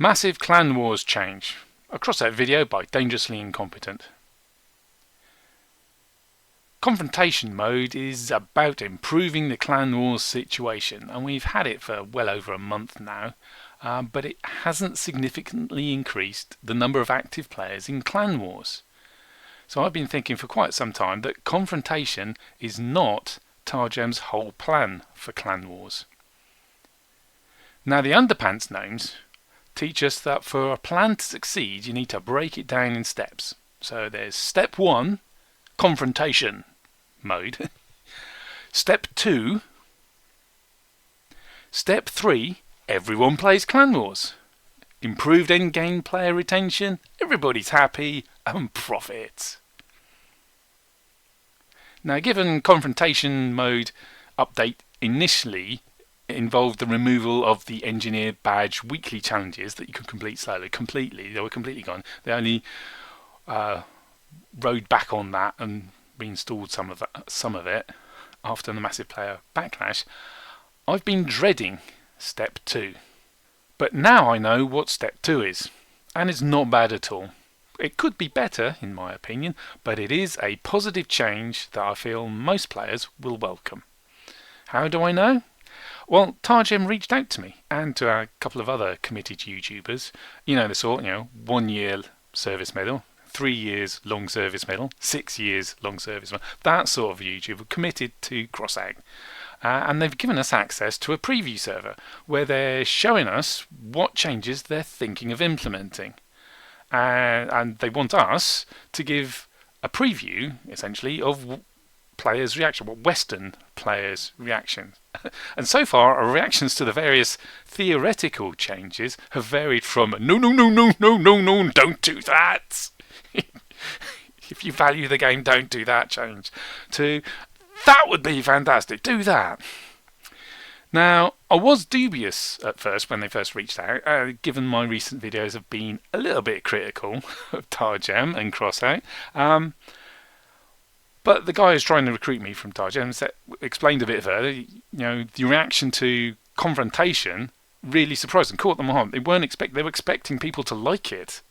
Massive Clan Wars change. A Crossout video by Dangerously Incompetent. Confrontation mode is about improving the Clan Wars situation, and we've had it for well over a month now, but it hasn't significantly increased the number of active players in Clan Wars. So I've been thinking for quite some time that confrontation is not Targem's whole plan for Clan Wars. Now the underpants gnomes teach us that for a plan to succeed you need to break it down in steps. So there's step 1, confrontation mode. Step 2, step 3, everyone plays Clan Wars. Improved end-game player retention, everybody's happy, and profits. Now given confrontation mode update initially involved the removal of the engineer badge weekly challenges that you could complete slowly, they were completely gone. They only rode back on that and reinstalled some of it after the massive player backlash. I've been dreading step 2, but now I know what step 2 is, and it's not bad at all. It could be better in my opinion, but it is a positive change that I feel most players will welcome. How do I know? Well, Targem reached out to me and to a couple of other committed YouTubers. You know the sort, 1 year service medal, 3 years long service medal, 6 years long service medal, that sort of YouTuber committed to Crossout. And they've given us access to a preview server where they're showing us what changes they're thinking of implementing. And they want us to give a preview, essentially, of players' reaction, what Western players' reactions. And so far, our reactions to the various theoretical changes have varied from no, don't do that. If you value the game, don't do that change, to that would be fantastic, do that. Now, I was dubious at first when they first reached out, given my recent videos have been a little bit critical of Targem and Crossout. But the guy who's trying to recruit me from Targem explained a bit further. The reaction to confrontation really surprised them, caught them on. They were expecting people to like it,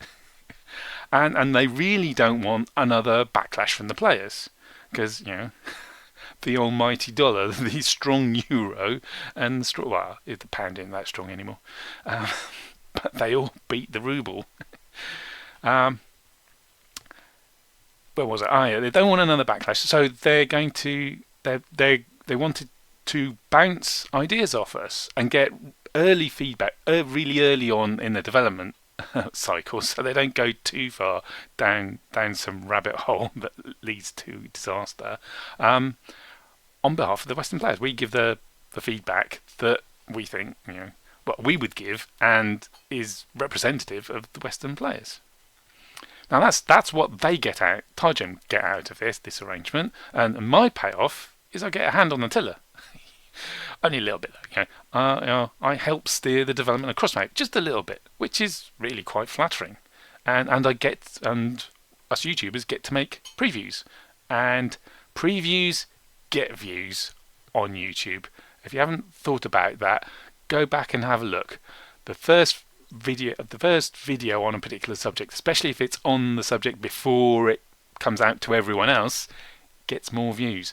and they really don't want another backlash from the players, because the almighty dollar, the strong euro, and the pound isn't that strong anymore, but they all beat the ruble. Where was it? Yeah, they don't want another backlash, so they're going to they wanted to bounce ideas off us and get early feedback really early on in the development cycle, so they don't go too far down some rabbit hole that leads to disaster. On behalf of the Western players, we give the feedback that we think what we would give and is representative of the Western players. Now that's what they get out, Targem get out of this arrangement, and my payoff is I get a hand on the tiller. Only a little bit though, I help steer the development of Crossout just a little bit, which is really quite flattering, and us YouTubers get to make previews, and previews get views on YouTube. If you haven't thought about that, go back and have a look. The first video on a particular subject, especially if it's on the subject before it comes out to everyone else, gets more views.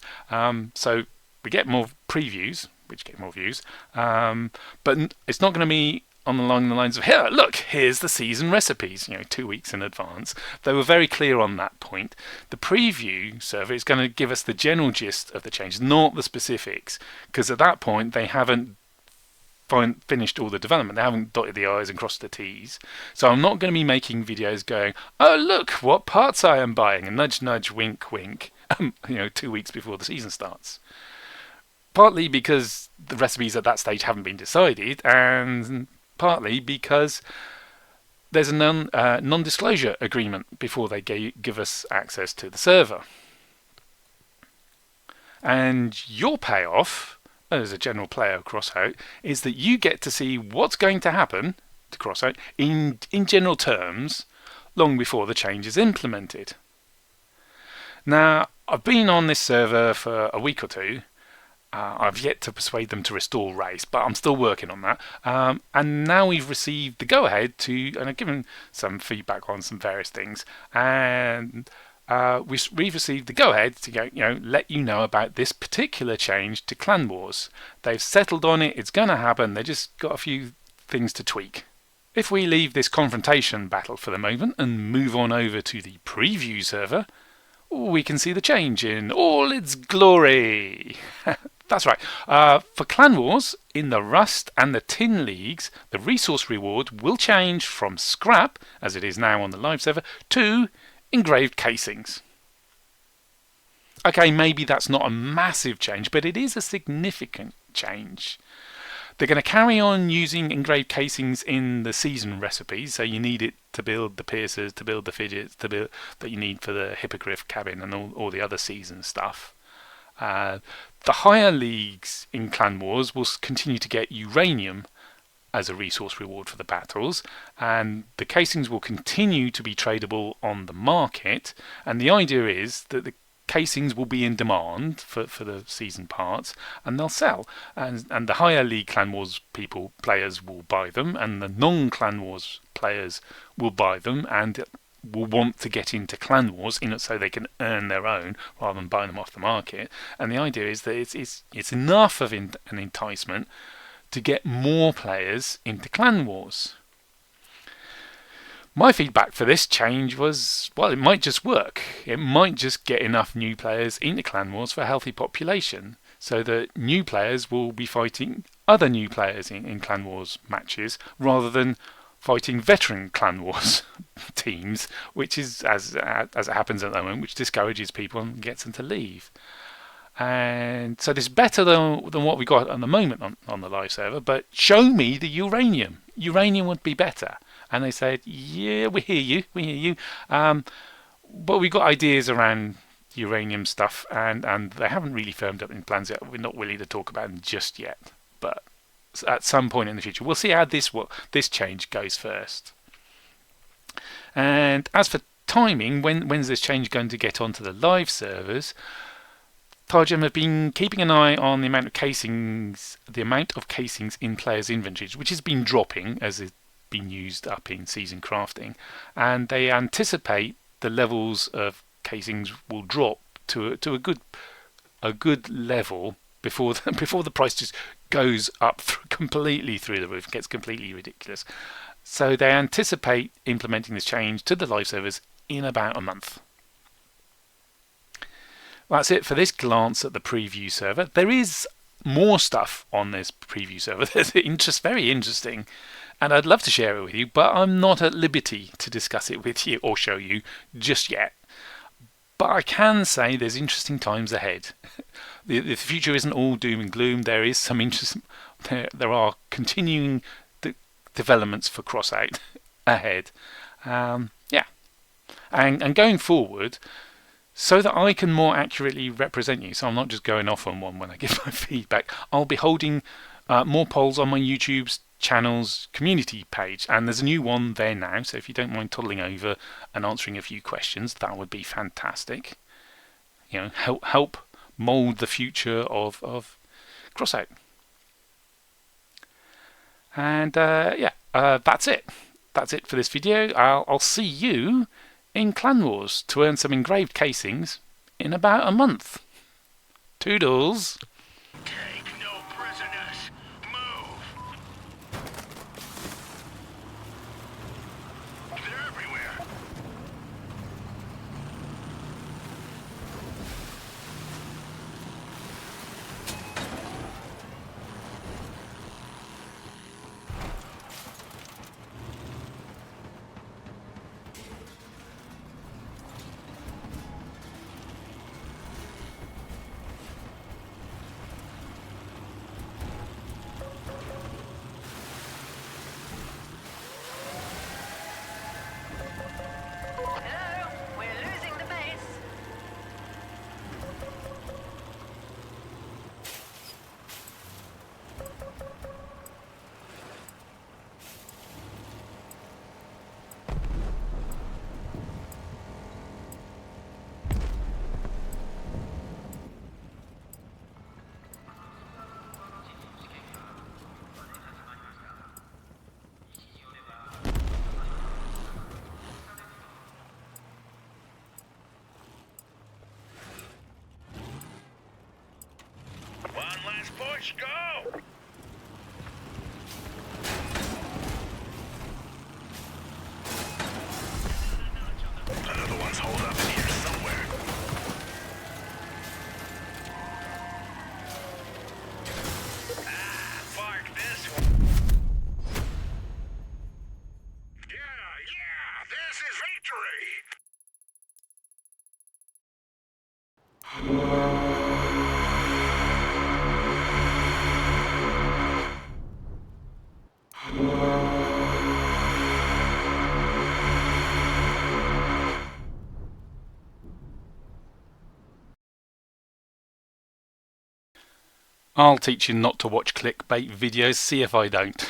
So we get more previews, which get more views, but it's not going to be along the lines of here's the season recipes 2 weeks in advance. They were very clear on that point. The preview server is going to give us the general gist of the changes, not the specifics, because at that point they haven't finished all the development. They haven't dotted the I's and crossed the T's. So I'm not going to be making videos going, oh look what parts I am buying, and nudge nudge wink wink 2 weeks before the season starts. Partly because the recipes at that stage haven't been decided, and partly because there's a non-disclosure agreement before they give us access to the server. And your payoff as a general player of Crossout is that you get to see what's going to happen to Crossout in general terms long before the change is implemented. Now, I've been on this server for a week or two, I've yet to persuade them to restore race, but I'm still working on that. And now we've received the go-ahead to, and I've given some feedback on some various things, and we've received the go-ahead to go, let you know about this particular change to Clan Wars. They've settled on it. It's going to happen. They just got a few things to tweak. If we leave this confrontation battle for the moment and move on over to the preview server, we can see the change in all its glory. That's right. For Clan Wars, in the Rust and the Tin Leagues, the resource reward will change from scrap, as it is now on the live server, to engraved casings. Okay, maybe that's not a massive change, but it is a significant change. They're going to carry on using engraved casings in the season recipes, so you need it to build the piercers, to build the fidgets, to build that you need for the hippogriff cabin and all the other season stuff. The higher leagues in Clan Wars will continue to get uranium as a resource reward for the battles, and the casings will continue to be tradable on the market, and the idea is that the casings will be in demand for the season parts, and they'll sell, and the higher league Clan Wars players will buy them, and the non-Clan Wars players will buy them and will want to get into Clan Wars so they can earn their own rather than buying them off the market. And the idea is that it's enough of an enticement to get more players into Clan Wars. My feedback for this change was, well, it might just work. It might just get enough new players into Clan Wars for a healthy population, so that new players will be fighting other new players in Clan Wars matches rather than fighting veteran Clan Wars teams, which is, as it happens at the moment, which discourages people and gets them to leave. And so this is better than what we got at the moment on the live server, but show me the uranium. Uranium would be better. And they said, yeah, we hear you. But we've got ideas around uranium stuff, and they haven't really firmed up in plans yet. We're not willing to talk about them just yet. But at some point in the future, we'll see how this change goes first. And as for timing, when's this change going to get onto the live servers? Targem have been keeping an eye on the amount of casings in players' inventories, which has been dropping as it's been used up in season crafting, and they anticipate the levels of casings will drop to a good level before the price just goes up completely through the roof, gets completely ridiculous. So they anticipate implementing this change to the live servers in about a month. That's it for this glance at the preview server. There is more stuff on this preview server that's very interesting, and I'd love to share it with you, but I'm not at liberty to discuss it with you or show you just yet. But I can say there's interesting times ahead. The future isn't all doom and gloom. There is some interest. There are continuing developments for Crossout ahead. And going forward, so that I can more accurately represent you, so I'm not just going off on one when I give my feedback, I'll be holding more polls on my YouTube's channel's community page, and there's a new one there now, so if you don't mind toddling over and answering a few questions, that would be fantastic. Help mould the future of Crossout. And that's it. That's it for this video. I'll see you in Clan Wars to earn some engraved casings in about a month. Toodles. Take no prisoners. Move. They're everywhere. Let's go! Another one's holed up in here somewhere. Park this one. Yeah, this is victory! I'll teach you not to watch clickbait videos, see if I don't.